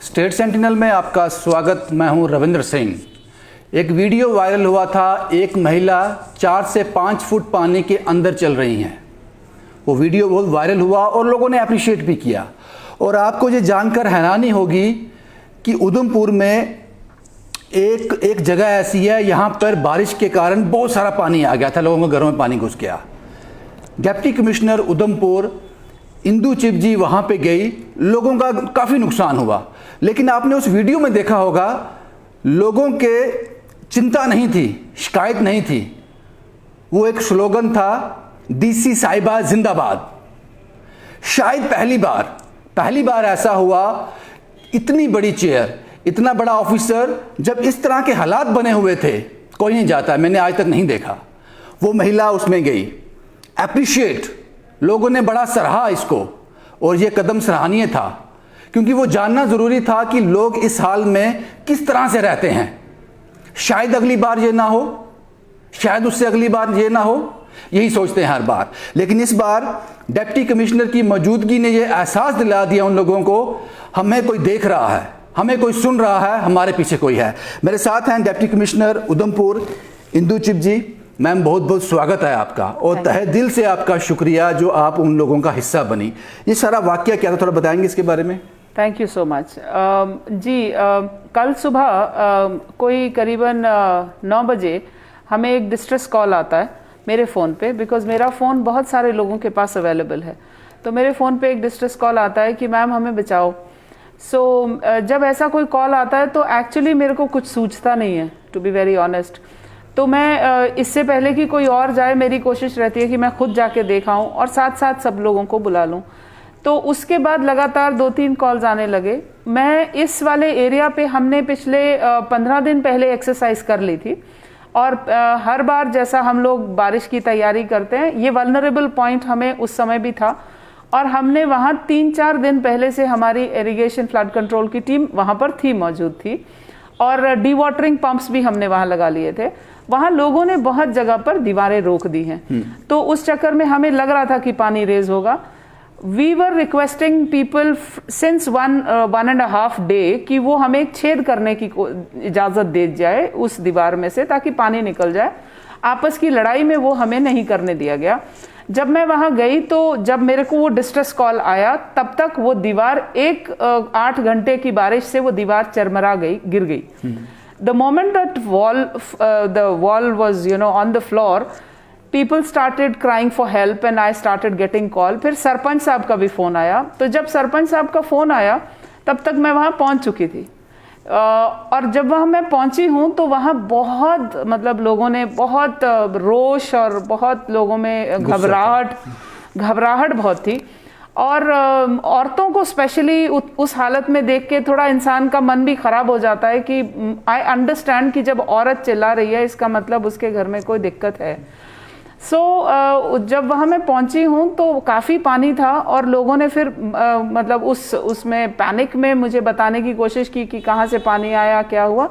State sentinel में आपका स्वागत। मैं हूं रविंद्र सिंह। एक वीडियो वायरल हुआ था, एक महिला 4 से 5 फुट पानी के अंदर चल रही हैं। वो वीडियो बहुत वायरल हुआ और लोगों ने अप्रिशिएट भी किया। और आपको ये जानकर हैरानी होगी कि उधमपुर में एक जगह ऐसी है, यहाँ पर बारिश के कारण बहुत सारा पानी आ गया था, लोगों के घरों में पानी घुस गया। डिप्टी कमिश्नर उधमपुर इंदू चिप जी वहाँ पे गई, लोगों का काफ़ी नुकसान हुआ। लेकिन आपने उस वीडियो में देखा होगा, लोगों के चिंता नहीं थी, शिकायत नहीं थी। वो एक स्लोगन था, डीसी साहिबा जिंदाबाद। शायद पहली बार ऐसा हुआ, इतनी बड़ी चेयर, इतना बड़ा ऑफिसर, जब इस तरह के हालात बने हुए थे, कोई नहीं जाता, मैंने आज तक नहीं देखा। वो महिला उसमें गई, एप्रिशिएट, लोगों ने बड़ा सराहा इसको, और ये कदम सराहनीय था, क्योंकि वो जानना ज़रूरी था कि लोग इस हाल में किस तरह से रहते हैं। शायद अगली बार ये ना हो, शायद उससे अगली बार ये ना हो, यही सोचते हैं हर बार। लेकिन इस बार डिप्टी कमिश्नर की मौजूदगी ने यह एहसास दिला दिया उन लोगों को, हमें कोई देख रहा है, हमें कोई सुन रहा है, हमारे पीछे कोई है। मेरे साथ हैं deputy commissioner Udhampur Indu Chib ji. Ma'am, बहुत बहुत स्वागत है आपका, और तहे दिल से आपका शुक्रिया जो आप उन लोगों का हिस्सा बनी। ये सारा वाकया क्या था, थोड़ा बताएंगे इसके बारे में? थैंक यू सो मच जी। कल सुबह कोई करीबन 9 बजे हमें एक डिस्ट्रेस कॉल आता है मेरे फ़ोन पे, बिकॉज़ मेरा फ़ोन बहुत सारे लोगों के पास अवेलेबल है। तो मेरे फ़ोन पे एक डिस्ट्रेस कॉल आता है कि मैम हमें बचाओ। जब ऐसा कोई कॉल आता है तो एक्चुअली मेरे को कुछ सूझता नहीं है, टू बी वेरी ऑनेस्ट। तो मैं इससे पहले कि कोई और जाए, मेरी कोशिश रहती है कि मैं खुद जाके देखा हूँ और साथ साथ सब लोगों को बुला लूँ। तो उसके बाद लगातार 2-3 कॉल्स आने लगे। मैं इस वाले एरिया पे हमने पिछले 15 दिन पहले एक्सरसाइज कर ली थी, और हर बार जैसा हम लोग बारिश की तैयारी करते हैं, ये वल्नरेबल पॉइंट हमें उस समय भी था, और हमने वहाँ 3-4 दिन पहले से हमारी इरिगेशन फ्लड कंट्रोल की टीम वहाँ पर मौजूद थी, और डी वाटरिंग पंप्स भी हमने वहाँ लगा लिए थे। वहाँ लोगों ने बहुत जगह पर दीवारें रोक दी हैं, तो उस चक्कर में हमें लग रहा था कि पानी रेज होगा। We were requesting people since 1.5 day कि वो हमें एक छेद करने की इजाज़त दे जाए उस दीवार में से, ताकि पानी निकल जाए। आपस की लड़ाई में वो हमें नहीं करने दिया गया। जब मैं वहाँ गई तो जब मेरे को वो डिस्ट्रेस कॉल आया, तब तक वो दीवार 8 घंटे की बारिश से वो दीवार चरमरा गई, गिर गई। The moment that the wall was on the floor, people started crying for help and I started getting call. फिर सरपंच साहब का भी फ़ोन आया। तो जब सरपंच साहब का फ़ोन आया, तब तक मैं वहाँ पहुँच चुकी थी। और जब वहाँ मैं पहुँची हूँ तो वहाँ बहुत, मतलब लोगों ने बहुत रोष और बहुत लोगों में घबराहट बहुत थी। और औरतों को स्पेशली उस हालत में देख के थोड़ा इंसान का मन भी ख़राब हो जाता है कि आई अंडरस्टैंड कि जब औरत चिल्ला रही है, इसका मतलब उसके घर में कोई दिक्कत है। जब वहाँ मैं पहुँची हूँ तो काफ़ी पानी था, और लोगों ने फिर मतलब उसमें पैनिक में मुझे बताने की कोशिश की कि कहाँ से पानी आया, क्या हुआ।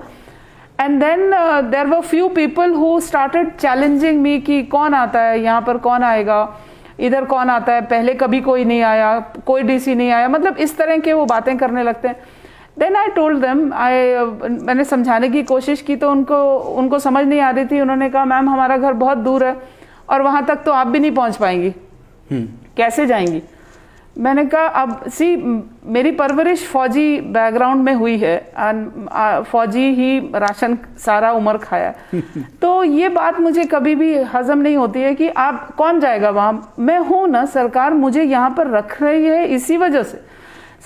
And then there were few people who started challenging me कि कौन आता है यहाँ पर, कौन आएगा इधर, कौन आता है, पहले कभी कोई नहीं आया, कोई डीसी नहीं आया, मतलब इस तरह के वो बातें करने लगते हैं। देन आई टोल्ड देम, मैंने समझाने की कोशिश की तो उनको समझ नहीं आ रही थी। उन्होंने कहा मैम हमारा घर बहुत दूर है और वहाँ तक तो आप भी नहीं पहुँच पाएंगी, कैसे जाएंगी? मैंने कहा अब मेरी परवरिश फौजी बैकग्राउंड में हुई है, फौजी ही राशन सारा उम्र खाया तो ये बात मुझे कभी भी हजम नहीं होती है कि आप कौन जाएगा वहाँ, मैं हूँ ना, सरकार मुझे यहाँ पर रख रही है इसी वजह से।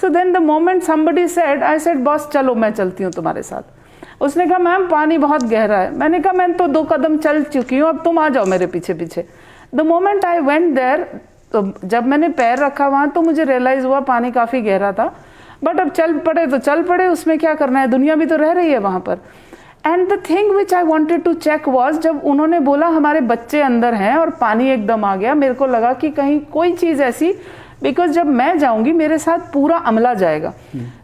So then the moment somebody said, I said boss चलो मैं चलती हूँ तुम्हारे साथ। उसने कहा मैम पानी बहुत गहरा है। मैंने कहा मैं तो 2 कदम चल चुकी हूँ, अब तुम आ जाओ मेरे पीछे पीछे। The moment I went there, तो जब मैंने पैर रखा वहाँ तो मुझे रियलाइज़ हुआ पानी काफ़ी गहरा था। बट अब चल पड़े तो चल पड़े, उसमें क्या करना है, दुनिया भी तो रह रही है वहाँ पर। And the thing which I wanted to check was, जब उन्होंने बोला हमारे बच्चे अंदर हैं और पानी एकदम आ गया, मेरे को लगा कि कहीं कोई चीज़ ऐसी, बिकॉज जब मैं जाऊँगी मेरे साथ पूरा अमला जाएगा।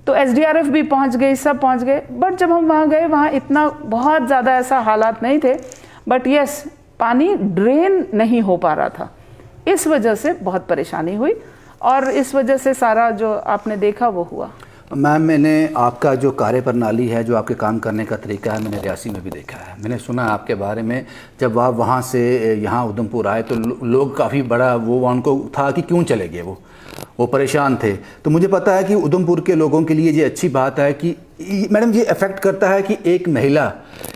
तो SDRF भी पहुँच गई, सब पहुँच गए। बट जब हम वहाँ गए, वहाँ इतना बहुत ज़्यादा ऐसा हालात नहीं थे, बट यस पानी ड्रेन नहीं हो पा रहा था। इस वजह से बहुत परेशानी हुई और इस वजह से सारा जो आपने देखा वो हुआ। मैम, मैंने आपका जो कार्य प्रणाली है, जो आपके काम करने का तरीका है, मैंने रियासी में भी देखा है। मैंने सुना आपके बारे में, जब आप वहाँ से यहाँ उधमपुर आए तो लोग काफ़ी बड़ा वो उनको था कि क्यों चले गए, वो परेशान थे। तो मुझे पता है कि उधमपुर के लोगों के लिए ये अच्छी बात है कि मैडम ये अफेक्ट करता है कि एक महिला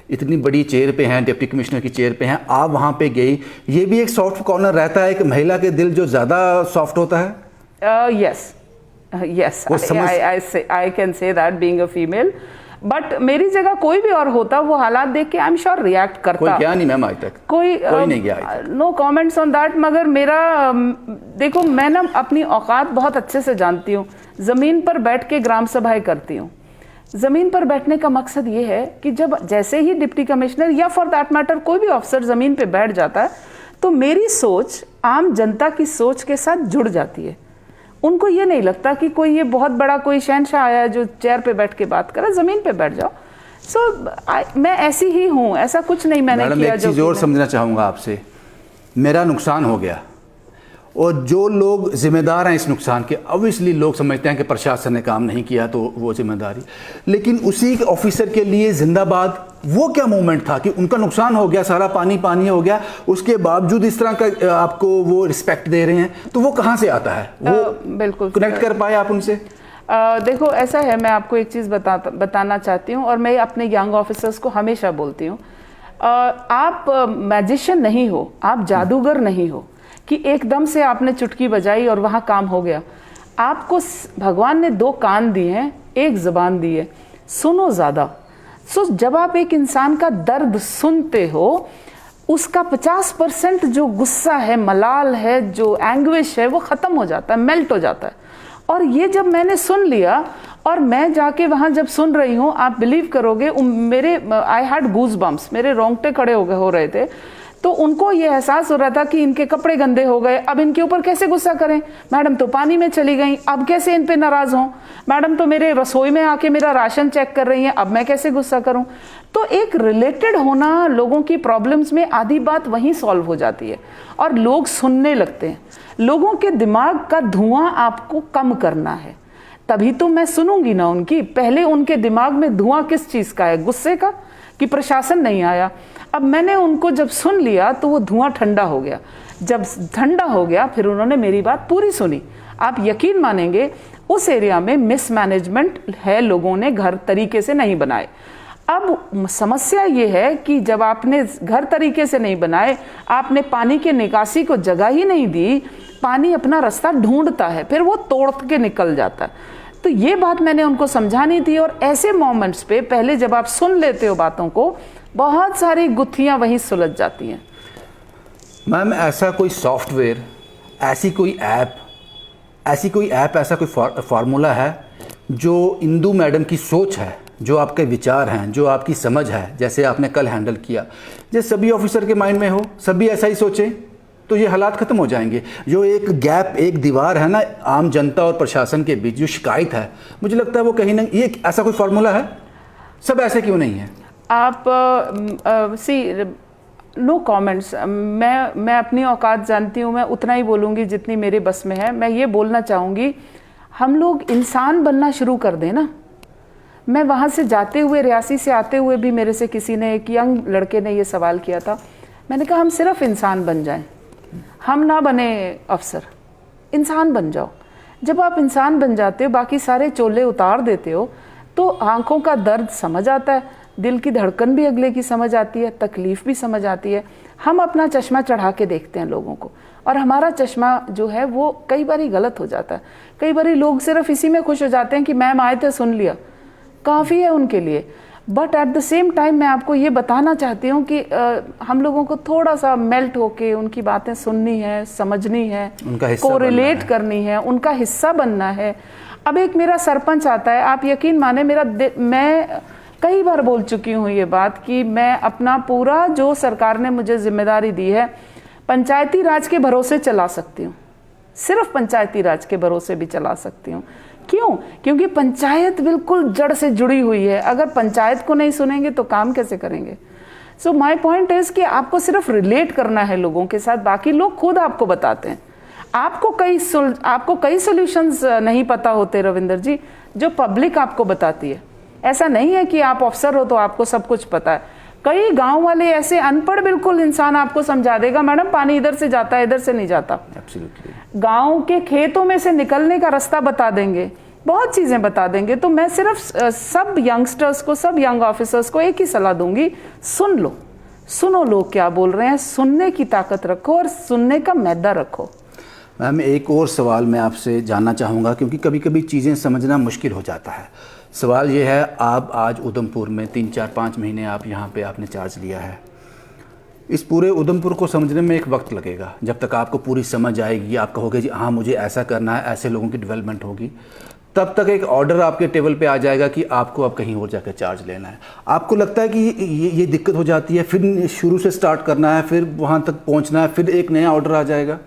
इतनी बड़ी चेयर पे हैं, डिप्टी कमिश्नर की चेयर पे हैं, आप वहाँ पे गई, ये भी एक सॉफ्ट कॉर्नर रहता है, एक महिला के दिल जो ज़्यादा सॉफ्ट होता है। Yes, I can say that being a female, but मेरी जगह कोई भी और होता वो हालात देख के आई एम श्योर रिएक्ट करता। कोई क्या नहीं मैम आज तक, कोई नहीं गया। No comments on that. मगर मेरा देखो, मैं ना अपनी औकात बहुत अच्छे से जानती हूँ। ज़मीन पर बैठ के ग्राम सभाएं करती हूँ। ज़मीन पर बैठने का मकसद ये है कि जब जैसे ही डिप्टी कमिश्नर या फॉर दैट मैटर कोई भी ऑफिसर ज़मीन पे बैठ जाता है तो मेरी सोच आम जनता की सोच के साथ जुड़ जाती है। उनको ये नहीं लगता कि कोई ये बहुत बड़ा कोई शहंशाह आया है जो चेयर पे बैठ के बात करे, ज़मीन पे बैठ जाओ। मैं ऐसी ही हूँ, ऐसा कुछ नहीं मैंने किया। मैडम, एक चीज़ और समझना चाहूँगा आपसे, मेरा नुकसान हो गया और जो लोग जिम्मेदार हैं इस नुकसान के, ऑब्वियसली लोग समझते हैं कि प्रशासन ने काम नहीं किया तो वो जिम्मेदारी, लेकिन उसी ऑफिसर के लिए जिंदाबाद वो क्या मूवमेंट था कि उनका नुकसान हो गया, सारा पानी पानी हो गया, उसके बावजूद इस तरह का आपको वो रिस्पेक्ट दे रहे हैं, तो वो कहाँ से आता है? वो बिल्कुल कनेक्ट कर पाए आप उनसे? देखो, ऐसा है, मैं आपको एक चीज़ बताना चाहती हूँ और मैं अपने यंग ऑफिसर्स को हमेशा बोलती हूँ, आप मैजिशियन नहीं हो, आप जादूगर नहीं हो कि एकदम से आपने चुटकी बजाई और वहाँ काम हो गया। आपको भगवान ने 2 कान दिए हैं, 1 ज़बान दी है, सुनो ज़्यादा। जब आप एक इंसान का दर्द सुनते हो, उसका 50% जो गुस्सा है, मलाल है, जो एंग्विश है, वो ख़त्म हो जाता है, मेल्ट हो जाता है। और ये जब मैंने सुन लिया और मैं जाके वहाँ जब सुन रही हूँ, आप बिलीव करोगे, मेरे आई हैड गूज बम्प्स, मेरे रोंगटे खड़े हो रहे थे। तो उनको ये एहसास हो रहा था कि इनके कपड़े गंदे हो गए, अब इनके ऊपर कैसे गुस्सा करें। मैडम तो पानी में चली गई, अब कैसे इन पे नाराज हों। मैडम तो मेरे रसोई में आके मेरा राशन चेक कर रही हैं, अब मैं कैसे गुस्सा करूं। तो एक रिलेटेड होना लोगों की प्रॉब्लम्स में, आधी बात वहीं सॉल्व हो जाती है और लोग सुनने लगते हैं। लोगों के दिमाग का धुआं आपको कम करना है, तभी तो मैं सुनूंगी ना उनकी। पहले उनके दिमाग में धुआं किस चीज़ का है? गुस्से का, कि प्रशासन नहीं आया। अब मैंने उनको जब सुन लिया तो वो धुआं ठंडा हो गया। जब ठंडा हो गया फिर उन्होंने मेरी बात पूरी सुनी। आप यकीन मानेंगे, उस एरिया में मिसमैनेजमेंट है, लोगों ने घर तरीके से नहीं बनाए। अब समस्या ये है कि जब आपने घर तरीके से नहीं बनाए, आपने पानी के निकासी को जगह ही नहीं दी, पानी अपना रास्ता ढूंढता है, फिर वो तोड़ के निकल जाता है। तो ये बात मैंने उनको समझानी थी। और ऐसे मोमेंट्स पे पहले जब आप सुन लेते हो बातों को, बहुत सारी गुत्थियां वहीं सुलझ जाती हैं। मैम, ऐसा कोई सॉफ्टवेयर, ऐसी कोई ऐप, ऐसा कोई फार्मूला है जो इंदु मैडम की सोच है, जो आपके विचार हैं, जो आपकी समझ है, जैसे आपने कल हैंडल किया, जैसे सभी ऑफिसर के माइंड में हो, सभी ऐसा ही सोचें, तो ये हालात ख़त्म हो जाएंगे। जो एक गैप, एक दीवार है ना आम जनता और प्रशासन के बीच, जो शिकायत है, मुझे लगता है वो कहीं ना, ये ऐसा कोई फार्मूला है? सब ऐसे क्यों नहीं है? आप नो कमेंट्स। मैं अपनी औकात जानती हूँ, मैं उतना ही बोलूँगी जितनी मेरे बस में है। मैं ये बोलना चाहूँगी, हम लोग इंसान बनना शुरू कर दें ना। मैं वहाँ से जाते हुए, रियासी से आते हुए भी मेरे से किसी ने, एक यंग लड़के ने ये सवाल किया था। मैंने कहा हम सिर्फ इंसान बन जाएं, हम ना बने अफसर, इंसान बन जाओ। जब आप इंसान बन जाते हो, बाकी सारे चोले उतार देते हो, तो आंखों का दर्द समझ आता है, दिल की धड़कन भी अगले की समझ आती है, तकलीफ़ भी समझ आती है। हम अपना चश्मा चढ़ा के देखते हैं लोगों को, और हमारा चश्मा जो है वो कई बारी गलत हो जाता है। कई बारी लोग सिर्फ इसी में खुश हो जाते हैं कि मैम आए थे, सुन लिया, काफ़ी है उनके लिए। But at the same time मैं आपको ये बताना चाहती हूँ कि हम लोगों को थोड़ा सा मेल्ट होके उनकी बातें सुननी है, समझनी है, कोरिलेट करनी है, उनका हिस्सा बनना है। अब एक मेरा सरपंच आता है, आप यकीन माने, मैं कई बार बोल चुकी हूँ ये बात कि मैं अपना पूरा जो सरकार ने मुझे जिम्मेदारी दी है, पंचायती राज के भरोसे चला सकती हूँ, सिर्फ पंचायती राज के भरोसे भी चला सकती हूँ। क्यों? क्योंकि पंचायत बिल्कुल जड़ से जुड़ी हुई है। अगर पंचायत को नहीं सुनेंगे तो काम कैसे करेंगे? सो माय पॉइंट इज कि आपको सिर्फ रिलेट करना है लोगों के साथ, बाकी लोग खुद आपको बताते हैं। आपको कई सॉल्यूशंस नहीं पता होते रविंदर जी, जो पब्लिक आपको बताती है। ऐसा नहीं है कि आप अफसर हो तो आपको सब कुछ पता है। कई गांव वाले ऐसे अनपढ़ बिल्कुल इंसान आपको समझा देगा, मैडम पानी इधर से जाता है, इधर से नहीं जाता। एब्सोल्युटली। गांव के खेतों में से निकलने का रास्ता बता देंगे, बहुत चीजें बता देंगे। तो मैं सिर्फ सब यंगस्टर्स को, सब यंग ऑफिसर्स को एक ही सलाह दूंगी, सुन लो, सुनो लोग क्या बोल रहे हैं, सुनने की ताकत रखो और सुनने का मैदा रखो। मैम एक और सवाल मैं आपसे जानना चाहूँगा, क्योंकि कभी कभी चीज़ें समझना मुश्किल हो जाता है। सवाल ये है, आप आज उधमपुर में 3-4-5 महीने आप यहाँ पे आपने चार्ज लिया है। इस पूरे उधमपुर को समझने में एक वक्त लगेगा, जब तक आपको पूरी समझ आएगी, आप कहोगे जी हाँ मुझे ऐसा करना है, ऐसे लोगों की डेवलपमेंट होगी, तब तक एक ऑर्डर आपके टेबल पे आ जाएगा कि आपको अब कहीं और जाकर चार्ज लेना है। आपको लगता है कि ये दिक्कत हो जाती है, फिर शुरू से स्टार्ट करना है, फिर वहाँ तक पहुँचना है, फिर एक नया ऑर्डर आ जाएगा?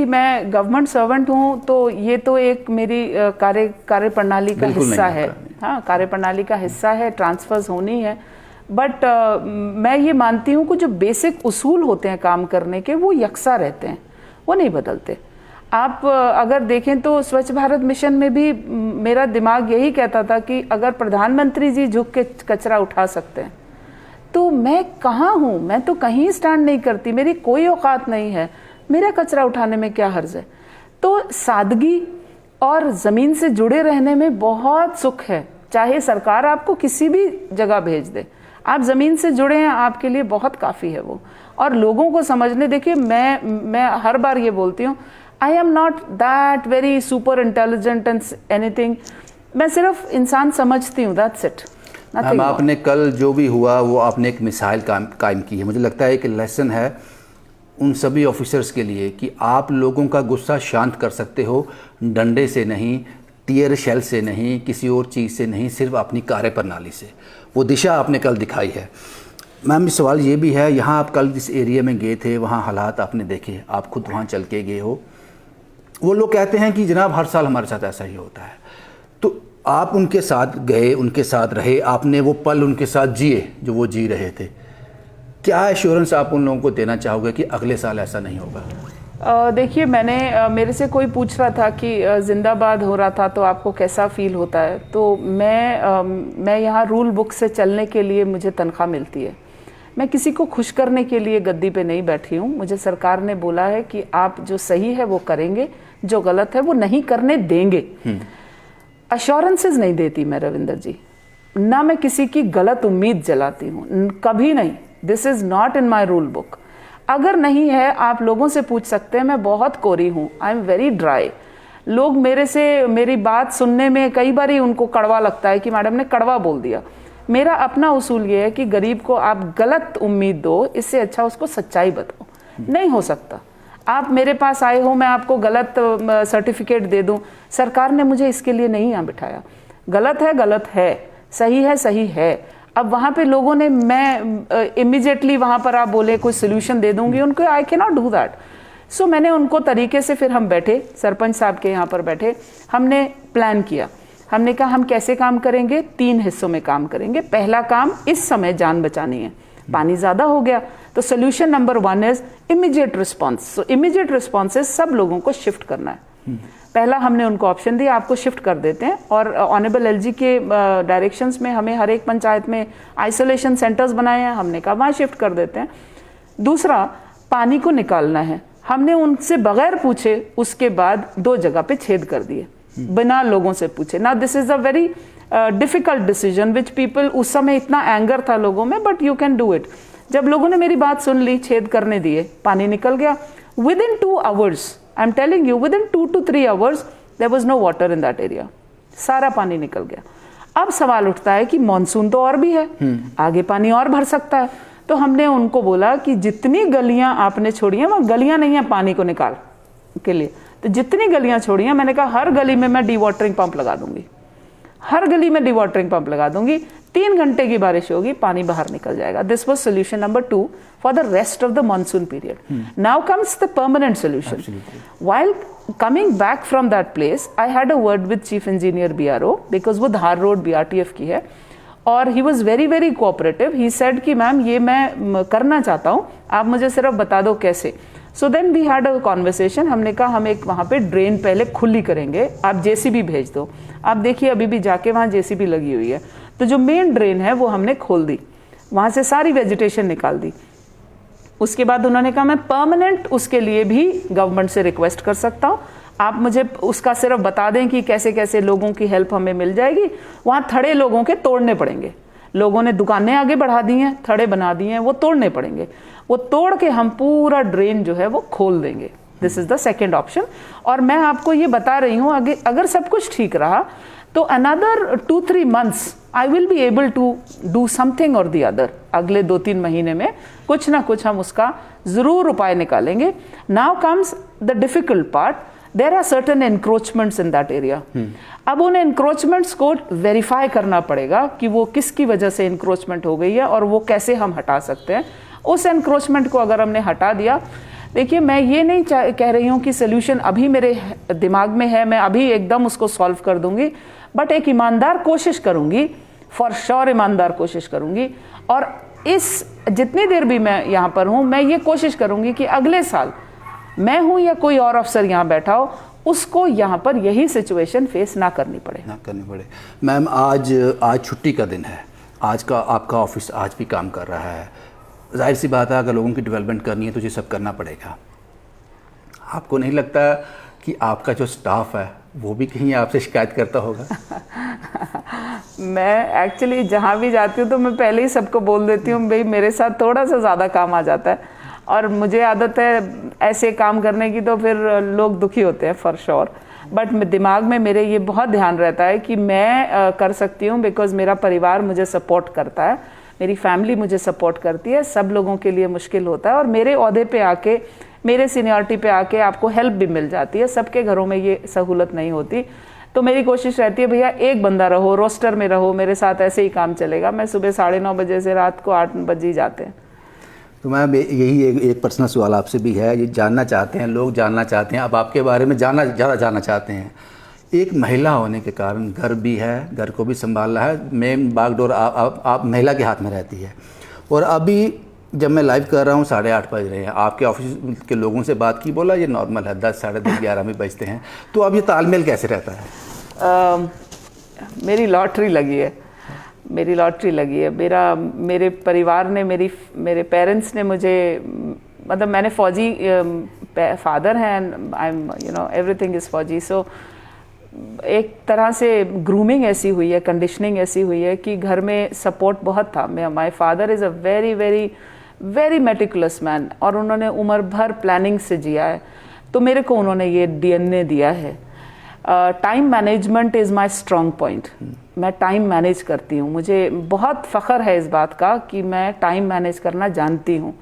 मैं गवर्नमेंट सर्वेंट हूँ, तो ये तो एक मेरी कार्य प्रणाली का हिस्सा है। हाँ, कार्य प्रणाली का हिस्सा है, ट्रांसफर्स होनी है। बट मैं ये मानती हूँ कि जो बेसिक उसूल होते हैं काम करने के, वो यकसा रहते हैं, वो नहीं बदलते। आप अगर देखें तो स्वच्छ भारत मिशन में भी मेरा दिमाग यही कहता था कि अगर प्रधानमंत्री जी झुक के कचरा उठा सकते हैं तो मैं कहाँ हूँ? मैं तो कहीं स्टैंड नहीं करती, मेरी कोई औकात नहीं है, मेरा कचरा उठाने में क्या हर्ज है? तो सादगी और ज़मीन से जुड़े रहने में बहुत सुख है। चाहे सरकार आपको किसी भी जगह भेज दे, आप ज़मीन से जुड़े हैं, आपके लिए बहुत काफ़ी है वो। और लोगों को समझने, देखिए मैं हर बार ये बोलती हूँ, I am not that very super intelligent and anything, मैं सिर्फ इंसान समझती हूँ, दैट्स इट। मैम आपने कल जो भी हुआ वो आपने एक मिसाइल कायम की है। मुझे लगता है कि लेसन है उन सभी ऑफिसर्स के लिए कि आप लोगों का गुस्सा शांत कर सकते हो, डंडे से नहीं, टीयर शेल से नहीं, किसी और चीज़ से नहीं, सिर्फ अपनी कार्य प्रणाली से। वो दिशा आपने कल दिखाई है। मैम सवाल ये भी है, यहाँ आप कल जिस एरिया में गए थे वहाँ हालात आपने देखे, आप खुद वहाँ चल के गए हो। वो लोग कहते हैं कि जनाब हर साल हमारे साथ ऐसा ही होता है। तो आप उनके साथ गए, उनके साथ रहे, आपने वो पल उनके साथ जिए जो वो जी रहे थे। क्या एश्योरेंस आप उन लोगों को देना चाहोगे कि अगले साल ऐसा नहीं होगा? देखिए, मेरे से कोई पूछ रहा था कि जिंदाबाद हो रहा था तो आपको कैसा फील होता है। तो मैं यहाँ रूल बुक से चलने के लिए मुझे तनख्वाह मिलती है। मैं किसी को खुश करने के लिए गद्दी पे नहीं बैठी हूँ। मुझे सरकार ने बोला है कि आप जो सही है वो करेंगे, जो गलत है वो नहीं करने देंगे। अश्योरेंसेस नहीं देती मैं रविंदर जी, ना मैं किसी की गलत उम्मीद जलाती हूँ, कभी नहीं। This is not in my rule book. अगर नहीं है, आप लोगों से पूछ सकते हैं, मैं बहुत कोरी हूँ, आई एम वेरी ड्राई। लोग मेरी बात सुनने में कई बार ही उनको कड़वा लगता है कि मैडम ने कड़वा बोल दिया। मेरा अपना उसूल ये है कि गरीब को आप गलत उम्मीद दो, इससे अच्छा उसको सच्चाई बताओ। नहीं हो सकता आप मेरे पास आए हो, मैं आपको गलत सर्टिफिकेट दे दूं। सरकार ने मुझे इसके लिए नहीं यहाँ बिठाया। गलत है गलत है, सही है सही है। अब वहाँ पे लोगों ने, मैं इमीडिएटली वहाँ पर आप बोले कोई सोल्यूशन दे दूंगी उनको, I can not do that. So मैंने उनको तरीके से, फिर हम बैठे, सरपंच साहब के यहाँ पर बैठे, हमने प्लान किया। हमने कहा हम कैसे काम करेंगे, 3 हिस्सों में काम करेंगे। पहला काम, इस समय जान बचानी है, पानी ज़्यादा हो गया, तो solution number 1 is immediate response. So immediate responses सब लोगों को शिफ्ट करना है। पहला हमने उनको ऑप्शन दिया, आपको शिफ्ट कर देते हैं, और ऑनरेबल एलजी के डायरेक्शंस में हमें हर एक पंचायत में आइसोलेशन सेंटर्स बनाए हैं, हमने कहा वहाँ शिफ्ट कर देते हैं। दूसरा, पानी को निकालना है, हमने उनसे बगैर पूछे उसके बाद 2 जगह पे छेद कर दिए, बिना लोगों से पूछे ना। This is a very difficult decision which people, उस समय इतना एंगर था लोगों में, but you can do it. जब लोगों ने मेरी बात सुन ली, छेद करने दिए, पानी निकल गया। Within 2 hours, I am telling you, within 2 to 3 hours there was no water in that area. सारा पानी निकल गया। अब सवाल उठता है कि मॉनसून तो और भी है, आगे पानी और भर सकता है। तो हमने उनको बोला कि जितनी गलियां आपने छोड़ी हैं, वो गलियां नहीं है पानी को निकाल के लिए, तो जितनी गलियां छोड़ी हैं, मैंने कहा हर गली में मैं डीवाटरिंग पंप लगा दूंगी, हर गली में डीवाटरिंग पंप लगा दूंगी। 3 घंटे की बारिश होगी, पानी बाहर निकल जाएगा। This was solution number 2 for the rest of the monsoon period. Now comes the permanent solution. While coming back from that place, I had a word with Chief Engineer BRO because वो धार road BRTF की है, और he was very very cooperative. He said कि ma'am ये मैं करना चाहता हूँ, आप मुझे सिर्फ बता दो कैसे। So then we had a conversation. हमने कहा हम एक वहाँ पे ड्रेन पहले खुली करेंगे, आप जेसीबी भेज दो। आप देखिए अभी भी जाके वहाँ जेसीबी लगी हुई है। तो जो मेन ड्रेन है वो हमने खोल दी, वहाँ से सारी वेजिटेशन निकाल दी। उसके बाद उन्होंने कहा मैं परमानेंट उसके लिए भी गवर्नमेंट से रिक्वेस्ट कर सकता हूँ, आप मुझे उसका सिर्फ बता दें कि कैसे कैसे लोगों की हेल्प हमें मिल जाएगी। वहाँ थड़े लोगों के तोड़ने पड़ेंगे, लोगों ने दुकानें आगे बढ़ा दी हैं, थड़े बना दिए हैं, वो तोड़ने पड़ेंगे। वो तोड़ के हम पूरा ड्रेन जो है वो खोल देंगे। This is the second option. और मैं आपको ये बता रही हूँ अगर सब कुछ ठीक रहा तो another 2-3 months I will be able to do something और दी अदर। अगले 2-3 महीने में कुछ ना कुछ हम उसका ज़रूर उपाय निकालेंगे। Now comes the difficult part, there are certain encroachments in that area. अब उन एनक्रोचमेंट्स को वेरीफाई करना पड़ेगा कि वो किसकी वजह से एनक्रोचमेंट हो गई है और वो कैसे हम हटा सकते हैं। उस एनक्रोचमेंट को अगर हमने हटा दिया, देखिए मैं ये नहीं कह रही हूँ कि सोल्यूशन अभी मेरे दिमाग में है, मैं अभी एकदम उसको सॉल्व कर दूंगी, बट एक ईमानदार कोशिश करूँगी, फॉर श्योर ईमानदार कोशिश करूँगी। और इस जितनी देर भी मैं यहाँ पर हूँ, मैं ये कोशिश करूँगी कि अगले साल मैं हूँ या कोई और अफसर यहाँ बैठा हो, उसको यहाँ पर यही सिचुएशन फेस ना करनी पड़े। मैम आज छुट्टी का दिन है, आज का आपका ऑफिस आज भी काम कर रहा है। जाहिर सी बात है अगर लोगों की डेवलपमेंट करनी है तो ये सब करना पड़ेगा। आपको नहीं लगता कि आपका जो स्टाफ है वो भी कहीं आपसे शिकायत करता होगा? मैं एक्चुअली जहाँ भी जाती हूँ तो मैं पहले ही सबको बोल देती हूँ भाई मेरे साथ थोड़ा सा ज़्यादा काम आ जाता है, और मुझे आदत है ऐसे काम करने की, तो फिर लोग दुखी होते हैं फॉर श्योर। बट दिमाग में मेरे ये बहुत ध्यान रहता है कि मैं कर सकती हूँ, बिकॉज मेरा परिवार मुझे सपोर्ट करता है, मेरी फैमिली मुझे सपोर्ट करती है। सब लोगों के लिए मुश्किल होता है और मेरे ओहदे पे आके, मेरे सीनियरिटी पे आके आपको हेल्प भी मिल जाती है। सबके घरों में ये सहूलत नहीं होती, तो मेरी कोशिश रहती है भैया एक बंदा रहो, रोस्टर में रहो, मेरे साथ ऐसे ही काम चलेगा। मैं सुबह 9:30 बजे से रात को 8 बजे ही जाते हैं। तो मैम यही एक पर्सनल सवाल आपसे भी है, ये जानना चाहते हैं लोग, जानना चाहते हैं, अब आपके बारे में ज़्यादा जानना चाहते हैं। एक महिला होने के कारण घर भी है, घर को भी संभालना है, मेन बागडोर आप महिला के हाथ में रहती है। और अभी जब मैं लाइव कर रहा हूँ 8:30 बज रहे हैं, आपके ऑफिस के लोगों से बात की, बोला ये नॉर्मल है, 10, 10:30, 11 में बजते हैं। तो अब ये तालमेल कैसे रहता है? मेरी लॉटरी लगी है, मेरे परिवार ने, मेरे पेरेंट्स ने मुझे, मतलब मैंने फौजी फादर हैं, आई एम एवरीथिंग इज़ फौजी। सो एक तरह से ग्रूमिंग ऐसी हुई है, कंडीशनिंग ऐसी हुई है कि घर में सपोर्ट बहुत था। My father is a very very very meticulous man, और उन्होंने उम्र भर प्लानिंग से जिया है, तो मेरे को उन्होंने ये DNA दिया है। Time management is my strong point. मैं टाइम मैनेज करती हूँ, मुझे बहुत फ़ख्र है इस बात का कि मैं टाइम मैनेज करना जानती हूँ।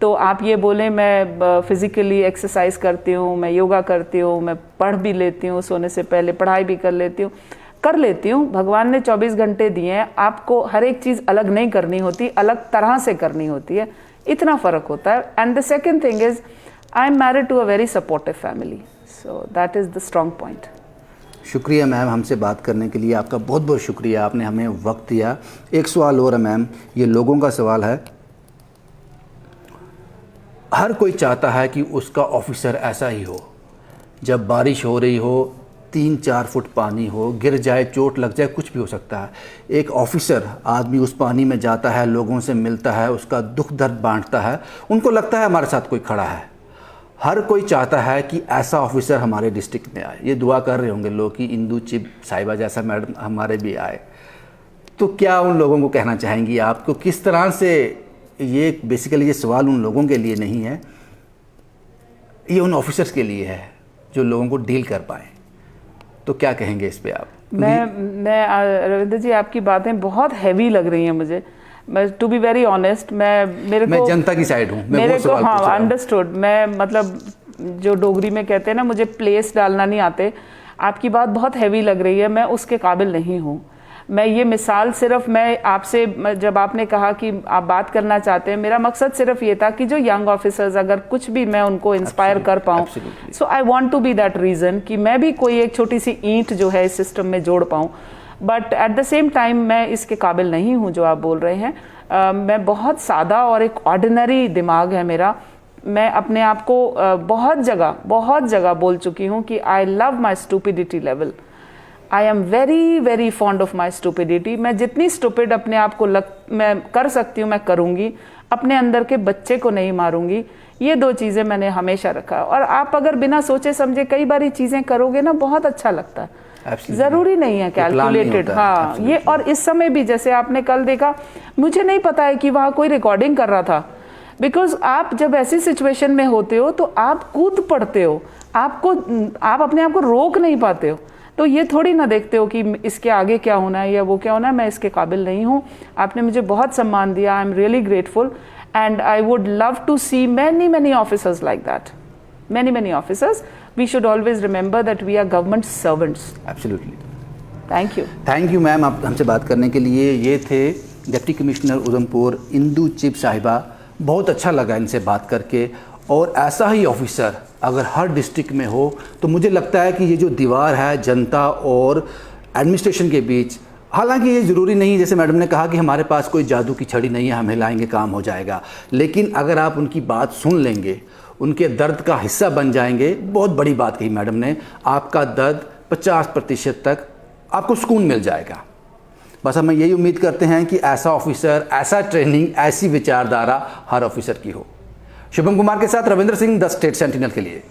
तो आप ये बोलें, मैं फिज़िकली एक्सरसाइज करती हूँ, मैं योगा करती हूँ, मैं पढ़ भी लेती हूँ, सोने से पहले पढ़ाई भी कर लेती हूँ। भगवान ने 24 घंटे दिए हैं, आपको हर एक चीज़ अलग नहीं करनी होती, अलग तरह से करनी होती है, इतना फ़र्क होता है। And the second thing is I am married to a very supportive family, so that is the strong point. शुक्रिया मैम, हमसे बात करने के लिए आपका बहुत बहुत शुक्रिया, आपने हमें वक्त दिया। एक सवाल और है मैम, ये लोगों का सवाल है। हर कोई चाहता है कि उसका ऑफिसर ऐसा ही हो, जब बारिश हो रही हो, 3-4 फुट पानी हो, गिर जाए, चोट लग जाए, कुछ भी हो सकता है, एक ऑफिसर आदमी उस पानी में जाता है, लोगों से मिलता है, उसका दुख दर्द बांटता है, उनको लगता है हमारे साथ कोई खड़ा है। हर कोई चाहता है कि ऐसा ऑफिसर हमारे डिस्ट्रिक्ट में आए। ये दुआ कर रहे होंगे लोग कि इंदू चिब साहिबा जैसा मैडम हमारे भी आए। तो क्या उन लोगों को कहना चाहेंगी आपको, किस तरह से, ये बेसिकली ये सवाल उन लोगों के लिए नहीं है, ये उन ऑफिसर्स के लिए है जो लोगों को डील कर पाए, तो क्या कहेंगे इस पे आप? मैं रविंद्र जी, आपकी बातें बहुत हैवी लग रही हैं मुझे। मैं टू बी वेरी ऑनेस्ट, मैं जनता की साइड हूँ, मेरे को हाँ अंडरस्टूड। मैं मतलब जो डोगरी में कहते हैं ना, मुझे प्लेस डालना नहीं आते। आपकी बात बहुत हैवी लग रही है, मैं उसके काबिल नहीं हूँ। मैं ये मिसाल सिर्फ, मैं आपसे जब आपने कहा कि आप बात करना चाहते हैं, मेरा मकसद सिर्फ ये था कि जो यंग ऑफिसर्स, अगर कुछ भी मैं उनको इंस्पायर कर पाऊँ, so I want to be that reason कि मैं भी कोई एक छोटी सी ईंट जो है इस सिस्टम में जोड़ पाऊँ। But at the same time मैं इसके काबिल नहीं हूँ जो आप बोल रहे हैं। मैं बहुत सादा और एक ऑर्डिनरी दिमाग है मेरा। मैं अपने आप को बहुत जगह बोल चुकी हूँ कि I love my stupidity level. I am very very fond of my stupidity. मैं जितनी स्टूपिड अपने आप को मैं कर सकती हूँ मैं करूँगी, अपने अंदर के बच्चे को नहीं मारूंगी। ये 2 चीज़ें मैंने हमेशा रखा। और आप अगर बिना सोचे समझे कई बारी चीज़ें करोगे ना, बहुत अच्छा लगता है। जरूरी नहीं है कैलकुलेटेड। हाँ, ये और इस समय भी जैसे आपने कल देखा, मुझे नहीं पता है कि वहाँ कोई रिकॉर्डिंग कर रहा था, बिकॉज आप जब ऐसी सिचुएशन में होते हो तो आप कूद पड़ते हो, आप अपने आप को रोक नहीं पाते हो। तो ये थोड़ी ना देखते हो कि इसके आगे क्या होना है या वो क्या होना है, मैं इसके काबिल नहीं हूँ। आपने मुझे बहुत सम्मान दिया, I am really grateful and I would love to see many officers like that. Many officers. We should always remember that we are government servants. Absolutely. Thank you. Thank you ma'am, आप हमसे बात करने के लिए। ये थे deputy commissioner Udhampur Indu Chib साहिबा। बहुत अच्छा लगा इनसे बात करके, और ऐसा ही ऑफिसर अगर हर डिस्ट्रिक्ट में हो तो मुझे लगता है कि ये जो दीवार है जनता और एडमिनिस्ट्रेशन के बीच, हालांकि ये ज़रूरी नहीं, जैसे मैडम ने कहा कि हमारे पास कोई जादू की छड़ी नहीं है, हम हिलाएंगे काम हो जाएगा, लेकिन अगर आप उनकी बात सुन लेंगे, उनके दर्द का हिस्सा बन जाएंगे। बहुत बड़ी बात कही मैडम ने, आपका दर्द 50% तक आपको सुकून मिल जाएगा। बस हम यही उम्मीद करते हैं कि ऐसा ऑफिसर, ऐसा ट्रेनिंग, ऐसी विचारधारा हर ऑफिसर की हो। शुभम कुमार के साथ Ravindra Singh, the state sentinel के लिए।